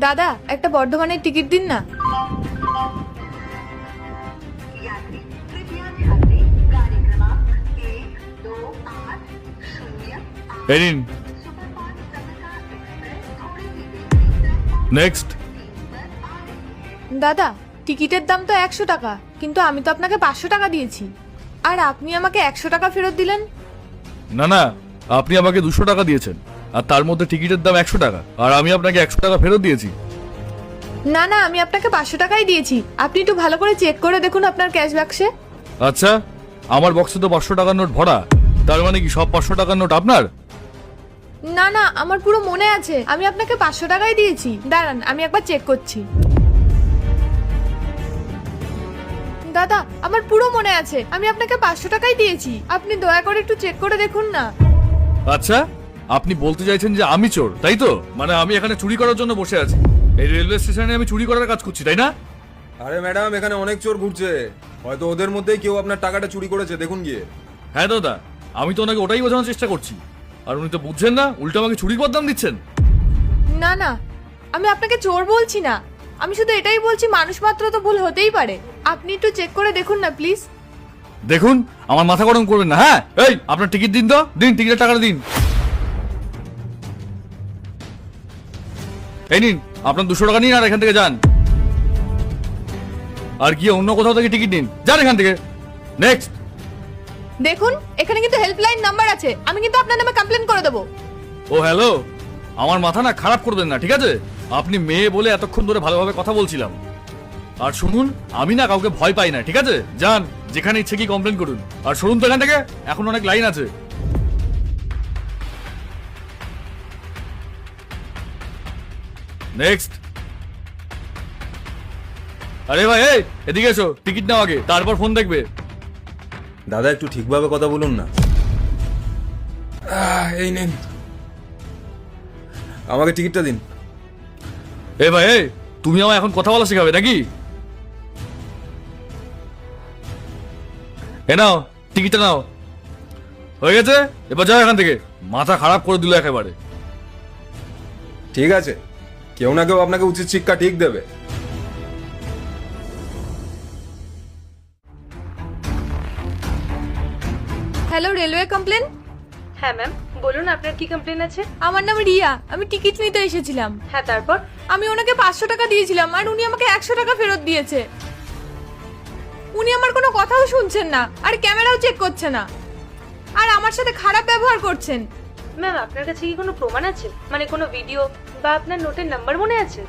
দাদা একটা বর্ধমানের টিকিট দিন না। এই নিন। নেক্সট। দাদা টিকিটের দাম তো 100 টাকা, কিন্তু আমি তো আপনাকে 500 টাকা দিয়েছি, আর আপনি আমাকে 100 টাকা ফেরত দিলেন। না না, আপনি আমাকে 200 টাকা দিয়েছেন, আর তার মধ্যে টিকিটের দাম 100 টাকা, আর আমি আপনাকে 100 টাকা ফেরত দিয়েছি। না না, আমি আপনাকে 500 টাকাই দিয়েছি। আপনি একটু ভালো করে চেক করে দেখুন আপনার ক্যাশ বাক্সে। আচ্ছা, আমার বক্সে তো 500 টাকার নোট ভরা, তার মানে কি সব 500 টাকার নোট আপনার? না না, আমার পুরো মনে আছে আমি আপনাকে 500 টাকাই দিয়েছি। দাঁড়ান আমি একবার চেক করছি। দাদা আমার পুরো মনে আছে আমি আপনাকে 500 টাকাই দিয়েছি, আপনি দয়া করে একটু চেক করে দেখুন না। আচ্ছা, আপনি বলতে চাইছেন যে আমি চোর, তাই তো? মানে আমি এখানে চুরি করার জন্য বসে আছি, এই রেলওয়ে স্টেশনে আমি চুরি করার কাজ করছি, তাই না? আরে ম্যাডাম, এখানে অনেক চোর ঘুরছে, হয়তো ওদের মধ্যেই কেউ আপনার টাকাটা চুরি করেছে, দেখুন গিয়ে। হ্যাঁ দাদা, আমি তো ওনাকে ওটাই বোঝানোর চেষ্টা করছি, আর উনি তো বুঝছেন না, উল্টো আমাকে চুরির বদনাম দিচ্ছেন। না না, আমি আপনাকে চোর বলছি না, আমি শুধু এটাই বলছি মানুষ মাত্র তো ভুল হতেই পারে। আপনি একটু চেক করে দেখুন না প্লিজ। দেখুন, আমার মাথা গরম করবেন না। হ্যাঁ, এই আপনার টিকিট দিন তো, দিন, টিকিটের টাকাটা দিন। এই নিন, আপনার 200 টাকা নিন আর এখান থেকে যান, আর গিয়ে অন্য কোথাও থেকে টিকিট নিন, যান এখান থেকে। নেক্সট। দেখুন এখানে কিন্তু হেল্পলাইন নাম্বার আছে, আমি কিন্তু আপনার নামে কমপ্লেন করে দেবো। ও হ্যালো, আমার মাথা না খারাপ করবেন না, ঠিক আছে? আপনি মেয়ে বলে এতক্ষণ ধরে ভালোভাবে কথা বলছিলাম। আর শুনুন, আমি না কাউকে ভয় পাই না, ঠিক আছে? যান, যেখানে ইচ্ছে কি কমপ্লেন করুন, আর শুনুন তো এখান থেকে, এখন অনেক লাইন আছে। নেক্সট। আরে ভাই, এই এদিকে এসো, টিকিট নাও আগে, তারপর ফোন দেখবে। দাদা একটু ঠিকভাবে কথা বলুন না। এই নেন, আমাকে টিকিটটা দিন। এ ভাই, এই তুমি আমায় এখন কথা বলা শেখাবে নাকি? এ নাও, টিকিটটা নাও। হয়ে গেছে, এবার যাও এখান থেকে। মাথা খারাপ করে দিল একেবারে। ঠিক আছে, কেউ না কেউ আপনাকে উচিত শিক্ষা ঠিক দেবে। Hello, railway complain. হ্যাঁ ম্যাম, বলুন আপনার কি কমপ্লেন আছে? আমার নাম রিয়া, আমি টিকিট নিতে এসেছিলাম। হ্যাঁ, তারপর? আমি ওনাকে 500 টাকা দিয়েছিলাম, আর উনি আমাকে 100 টাকা ফেরত দিয়েছে। উনি আমার কোনো কথাও শুনছেন না, আর ক্যামেরাও চেক করছে না, আর আমার সাথে খারাপ ব্যবহার করছেন। ম্যাম, আপনার কাছে কি কোনো প্রমাণ আছে? মানে কোনো ভিডিও বা আপনার নোটের নাম্বার মনে আছে?